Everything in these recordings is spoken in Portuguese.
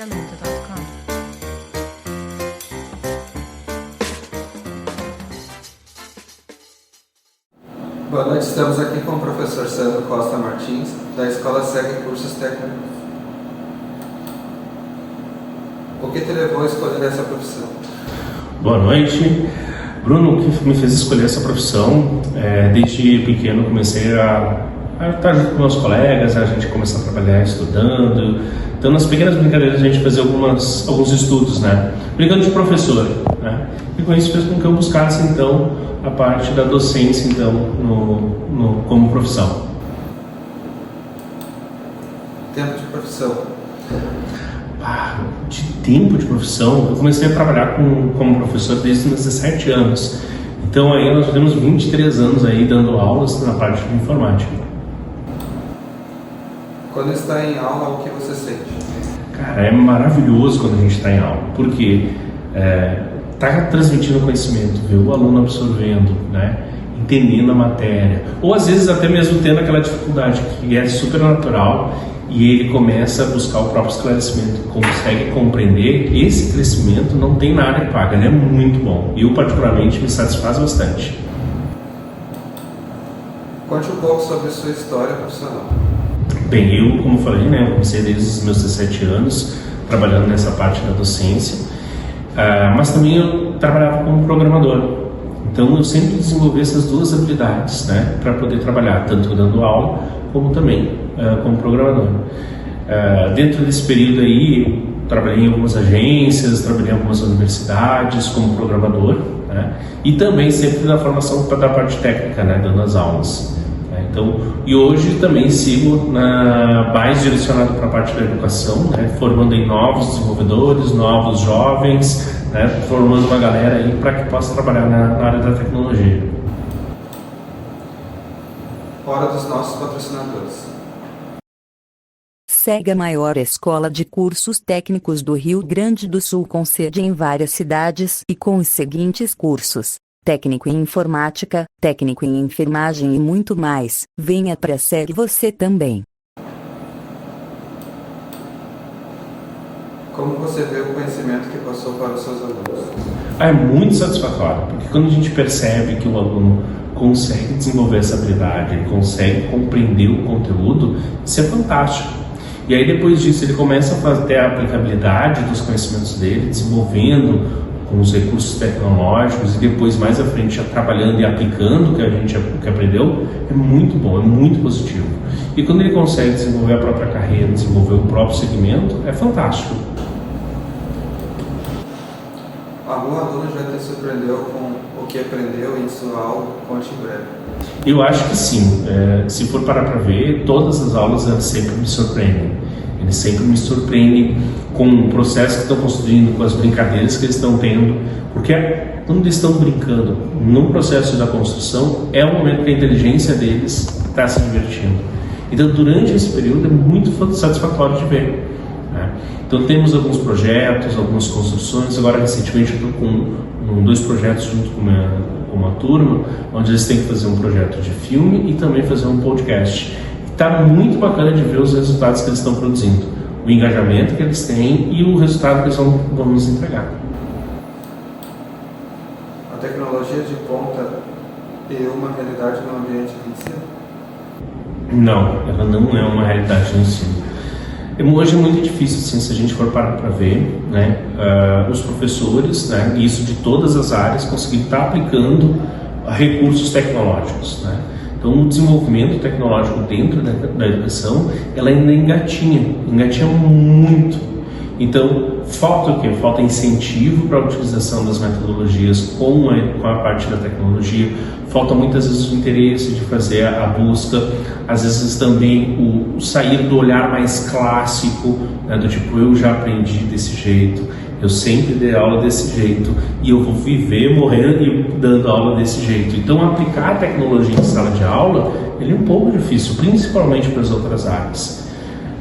Excelente.com. Boa noite, estamos aqui com o professor Sandro Costa Martins, da Escola SEG Cursos Técnicos. O que te levou a escolher essa profissão? Boa noite. Bruno, o que me fez escolher essa profissão, desde pequeno comecei a estar junto com meus colegas, a gente começar a trabalhar estudando. Então, nas pequenas brincadeiras, a gente fazia alguns estudos, né? Brincando de professor, né? E com isso fez com que eu buscasse, então, a parte da docência, então, como profissão. Tempo de profissão. De tempo de profissão, eu comecei a trabalhar como professor desde os meus 17 anos. Então, aí nós temos 23 anos aí dando aulas na parte de informática. Quando está em aula, o que você sente? Cara, é maravilhoso quando a gente está em aula, porque está transmitindo conhecimento, ver o aluno absorvendo, né, entendendo a matéria, ou às vezes até mesmo tendo aquela dificuldade que é super natural e ele começa a buscar o próprio esclarecimento, consegue compreender. Esse crescimento não tem nada que paga, ele é muito bom. Eu particularmente me satisfaz bastante. Conte um pouco sobre a sua história profissional. Bem, eu, como falei, né, comecei desde os meus 17 anos trabalhando nessa parte da docência, mas também eu trabalhava como programador. Então eu sempre desenvolvi essas duas habilidades, né, para poder trabalhar, tanto dando aula como também como programador. Dentro desse período aí, eu trabalhei em algumas agências, trabalhei em algumas universidades como programador, né, e também sempre na formação da parte técnica, né, dando as aulas. Então, e hoje também sigo mais direcionado para a parte da educação, né, formando em novos desenvolvedores, novos jovens, né, formando uma galera aí para que possa trabalhar na área da tecnologia. Hora dos nossos patrocinadores. SEG, a maior escola de cursos técnicos do Rio Grande do Sul, com sede em várias cidades e com os seguintes cursos: técnico em informática, técnico em enfermagem e muito mais. Venha para SEG você também. Como você vê o conhecimento que passou para os seus alunos? É muito satisfatório, porque quando a gente percebe que o aluno consegue desenvolver essa habilidade, ele consegue compreender o conteúdo, isso é fantástico. E aí depois disso ele começa a ter a aplicabilidade dos conhecimentos dele, desenvolvendo com os recursos tecnológicos e depois mais à frente já trabalhando e aplicando o que a gente aprendeu. É muito bom, é muito positivo. E quando ele consegue desenvolver a própria carreira, desenvolver o próprio segmento, é fantástico. Algum aluno já te surpreendeu com o que aprendeu em sua aula? Conte em breve. Eu acho que sim. Se for parar para ver, todas as aulas elas sempre me surpreendem. Eles sempre me surpreendem com o processo que estão construindo, com as brincadeiras que eles estão tendo, porque quando eles estão brincando no processo da construção, é o momento que a inteligência deles está se divertindo. Então, durante esse período, é muito satisfatório de ver, né? Então, temos alguns projetos, algumas construções. Agora, recentemente, eu estou com 2 projetos junto com uma turma, onde eles têm que fazer um projeto de filme e também fazer um podcast. Está muito bacana de ver os resultados que eles estão produzindo, o engajamento que eles têm e o resultado que eles vão nos entregar. A tecnologia de ponta é uma realidade no ambiente de ensino? Não, ela não é uma realidade no ensino. Hoje é muito difícil, assim, se a gente for parar para ver, né, os professores, né, isso de todas as áreas, conseguir estar aplicando recursos tecnológicos, né? Então, o desenvolvimento tecnológico dentro da educação, ela ainda engatinha muito. Então, falta o quê? Falta incentivo para a utilização das metodologias com a parte da tecnologia, falta muitas vezes o interesse de fazer a busca, às vezes também o sair do olhar mais clássico, né, do tipo, eu já aprendi desse jeito, eu sempre dei aula desse jeito e eu vou viver, morrer e dando aula desse jeito. Então, aplicar a tecnologia em sala de aula, ele é um pouco difícil, principalmente para as outras áreas.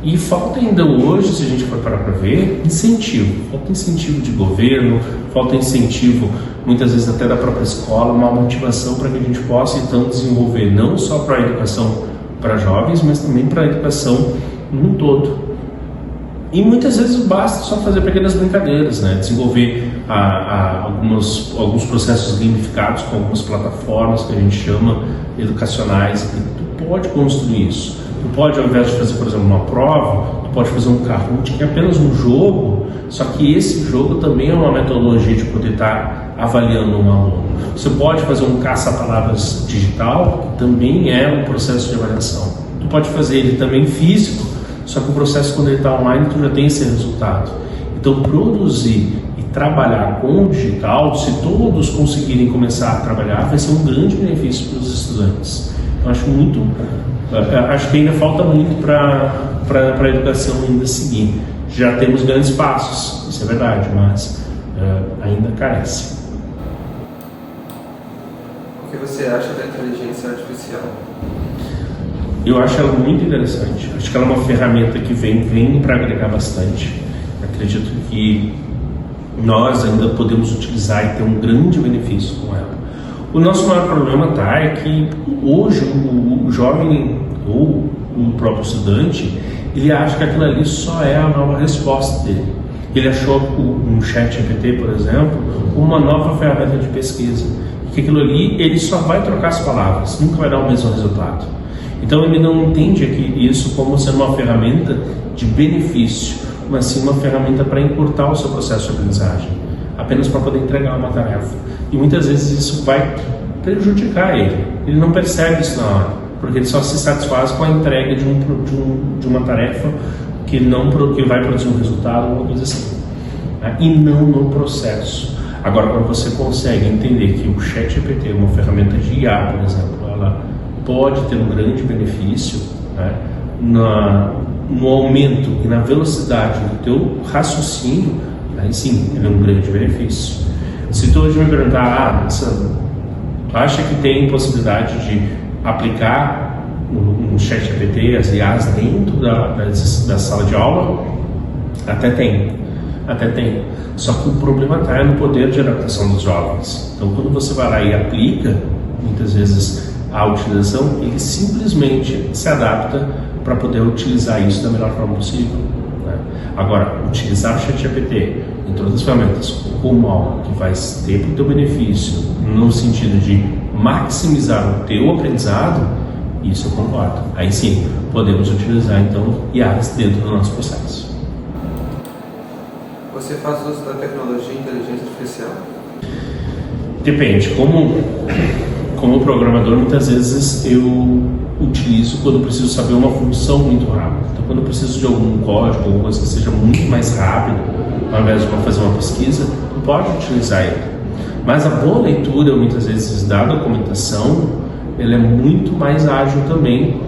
E falta ainda hoje, se a gente for parar para ver, incentivo. Falta incentivo de governo, falta incentivo, muitas vezes até da própria escola, uma motivação para que a gente possa, então, desenvolver não só para a educação para jovens, mas também para a educação num todo. E muitas vezes basta só fazer pequenas brincadeiras, né? Desenvolver alguns processos gamificados com algumas plataformas que a gente chama educacionais. Tu pode construir isso. Tu pode, ao invés de fazer, por exemplo, uma prova, tu pode fazer um Kahoot, que é apenas um jogo, só que esse jogo também é uma metodologia de poder estar avaliando um aluno. Você pode fazer um caça-palavras digital, que também é um processo de avaliação. Tu pode fazer ele também físico, só que o processo, quando ele está online, tu já tem esse resultado. Então, produzir e trabalhar com o digital, se todos conseguirem começar a trabalhar, vai ser um grande benefício para os estudantes. Eu acho que ainda falta muito para a educação ainda seguir. Já temos grandes passos, isso é verdade, mas ainda carece. O que você acha da inteligência artificial? Eu acho ela muito interessante. Acho que ela é uma ferramenta que vem para agregar bastante. Acredito que nós ainda podemos utilizar e ter um grande benefício com ela. O nosso maior problema é que hoje o jovem ou o próprio estudante, ele acha que aquilo ali só é a nova resposta dele. Ele achou um ChatGPT, por exemplo, uma nova ferramenta de pesquisa. Que aquilo ali, ele só vai trocar as palavras, nunca vai dar o mesmo resultado. Então ele não entende isso como sendo uma ferramenta de benefício, mas sim uma ferramenta para encurtar o seu processo de aprendizagem, apenas para poder entregar uma tarefa. E muitas vezes isso vai prejudicar ele. Ele não percebe isso na hora, porque ele só se satisfaz com a entrega de uma tarefa que vai produzir um resultado, uma coisa assim, né? E não no processo. Agora, quando você consegue entender que o ChatGPT é uma ferramenta de IA, por exemplo, ela pode ter um grande benefício, né, no aumento e na velocidade do teu raciocínio, aí sim, ele é um grande benefício. Se tu hoje me perguntar, tu acha que tem possibilidade de aplicar no ChatGPT, as IAs dentro da sala de aula? Até tem. Só que o problema está no poder de adaptação dos jovens. Então, quando você vai lá e aplica, muitas vezes, a utilização, ele simplesmente se adapta para poder utilizar isso da melhor forma possível, né? Agora, utilizar o ChatGPT em todas as ferramentas como algo que vai ter para o teu benefício, no sentido de maximizar o teu aprendizado, isso eu concordo. Aí sim, podemos utilizar, então, IAs dentro do nosso processo. Você faz uso da tecnologia e inteligência artificial? Depende. Como programador, muitas vezes eu utilizo quando eu preciso saber uma função muito rápida. Então, quando eu preciso de algum código, alguma coisa que seja muito mais rápido, ao invés de fazer uma pesquisa, tu pode utilizar ele. Mas a boa leitura, muitas vezes, da documentação, ela é muito mais ágil também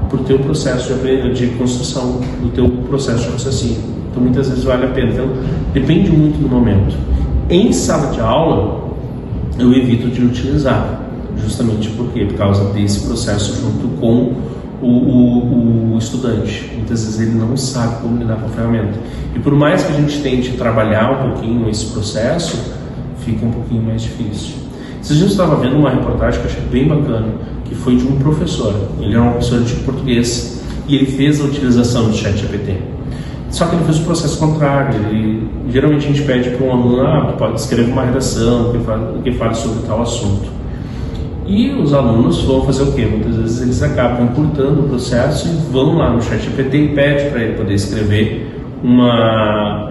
para o teu processo de construção, do teu processo de raciocínio. Então, muitas vezes vale a pena. Então, depende muito do momento. Em sala de aula, eu evito de utilizar, justamente por causa desse processo junto com o estudante. Muitas vezes ele não sabe como lidar com a ferramenta. E por mais que a gente tente trabalhar um pouquinho esse processo, fica um pouquinho mais difícil. Esses dias eu estava vendo uma reportagem que eu achei bem bacana, que foi de um professor. Ele é um professor de português e ele fez a utilização do ChatGPT. Só que ele fez o processo contrário. Geralmente a gente pede para um aluno, tu pode escrever uma redação que fale sobre tal assunto. E os alunos vão fazer o quê? Muitas vezes eles acabam encurtando o processo e vão lá no ChatGPT e pedem para ele poder escrever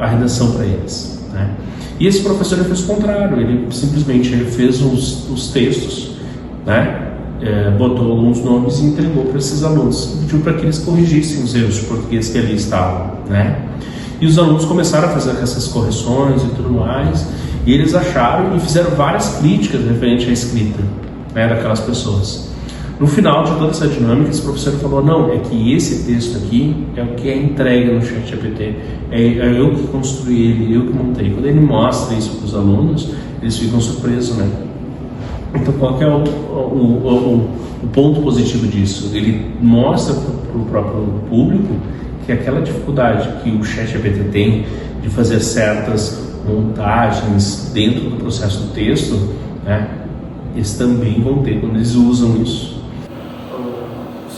a redação para eles, né? E esse professor ele fez o contrário. Ele simplesmente fez os textos, né? Botou alguns nomes e entregou para esses alunos, pediu para que eles corrigissem os erros de português que ali estavam, né? E os alunos começaram a fazer essas correções e tudo mais, e eles acharam e fizeram várias críticas referente à escrita, né, daquelas pessoas. No final de toda essa dinâmica, esse professor falou, não, é que esse texto aqui é o que é entregue no ChatGPT, é eu que construí ele, eu que montei. Quando ele mostra isso para os alunos, eles ficam surpresos, né? Então, qual que é o ponto positivo disso? Ele mostra para o próprio público que aquela dificuldade que o ChatGPT tem de fazer certas montagens dentro do processo do texto, né, eles também vão ter quando eles usam isso.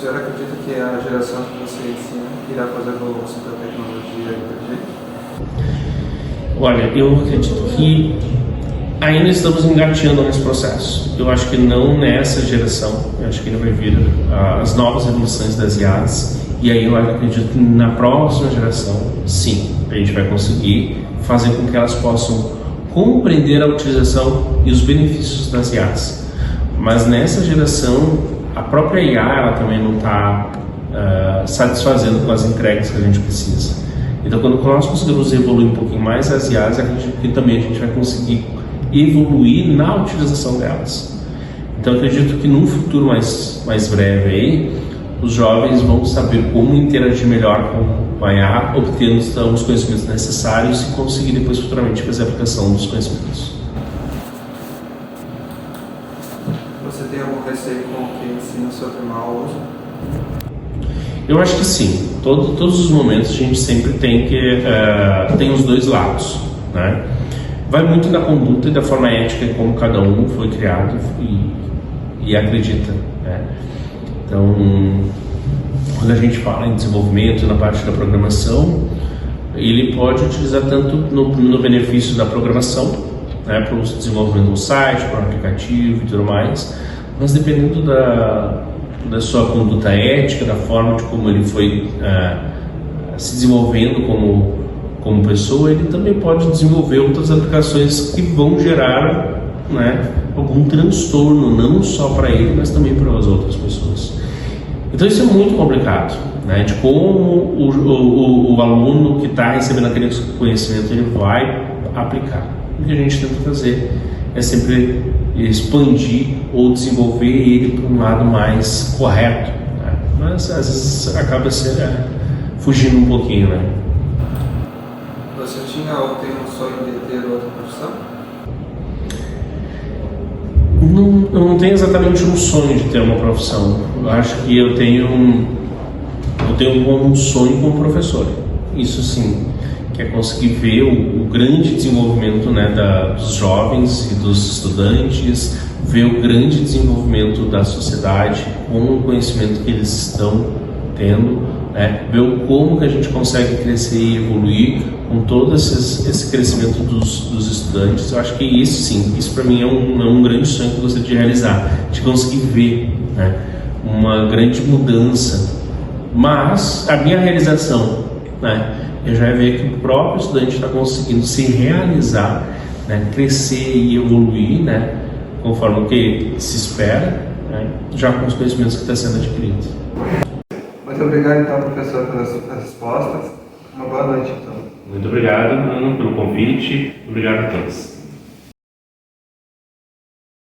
O senhor acredita que a geração que você ensina irá fazer evolução da tecnologia inteligente? Olha, eu acredito que ainda estamos engateando nesse processo. Eu acho que não nessa geração, eu acho que ainda vai vir as novas evoluções das IAs, e aí eu acredito que na próxima geração, sim, a gente vai conseguir fazer com que elas possam compreender a utilização e os benefícios das IAs. Mas nessa geração, a própria IA ela também não está satisfazendo com as entregas que a gente precisa. Então, quando nós conseguirmos evoluir um pouquinho mais as IAs, acredito que também a gente vai conseguir evoluir na utilização delas. Então, acredito que num futuro mais breve aí, os jovens vão saber como interagir melhor com a IA, obtendo os conhecimentos necessários e conseguir depois futuramente fazer a aplicação dos conhecimentos. Você tem algum receio com quem ensina sobre mal uso? Eu acho que sim. Todos os momentos a gente sempre tem que tem os dois lados, né? Vai muito da conduta e da forma ética em como cada um foi criado e acredita, né? Então, quando a gente fala em desenvolvimento na parte da programação, ele pode utilizar tanto no benefício da programação, né, para o desenvolvimento do site, para o aplicativo e tudo mais, mas dependendo da sua conduta ética, da forma de como ele foi se desenvolvendo como pessoa, ele também pode desenvolver outras aplicações que vão gerar, né, algum transtorno, não só para ele, mas também para as outras pessoas. Então isso é muito complicado, né, de como o aluno que está recebendo aquele conhecimento ele vai aplicar. O que a gente tenta fazer é sempre expandir ou desenvolver ele para um lado mais correto, né? Mas às vezes acaba fugindo um pouquinho, né? Você tinha ou tem um sonho de ter outra profissão? Eu não tenho exatamente um sonho de ter uma profissão. Eu acho que eu tenho um sonho como professor. Isso sim, que é conseguir ver o grande desenvolvimento, né, dos jovens e dos estudantes, ver o grande desenvolvimento da sociedade com o conhecimento que eles estão tendo, né, ver como que a gente consegue crescer e evoluir com todo esse crescimento dos estudantes. Eu acho que isso sim, isso para mim é um grande sonho que eu gostaria de realizar, de conseguir ver, né, uma grande mudança. Mas a minha realização, né, eu já ver que o próprio estudante está conseguindo se realizar, né, crescer e evoluir, né, conforme o que se espera, né, já com os conhecimentos que está sendo adquiridos. Muito obrigado, então, professor, pelas respostas. Uma boa noite, então. Muito obrigado, Bruno, pelo convite. Obrigado a todos.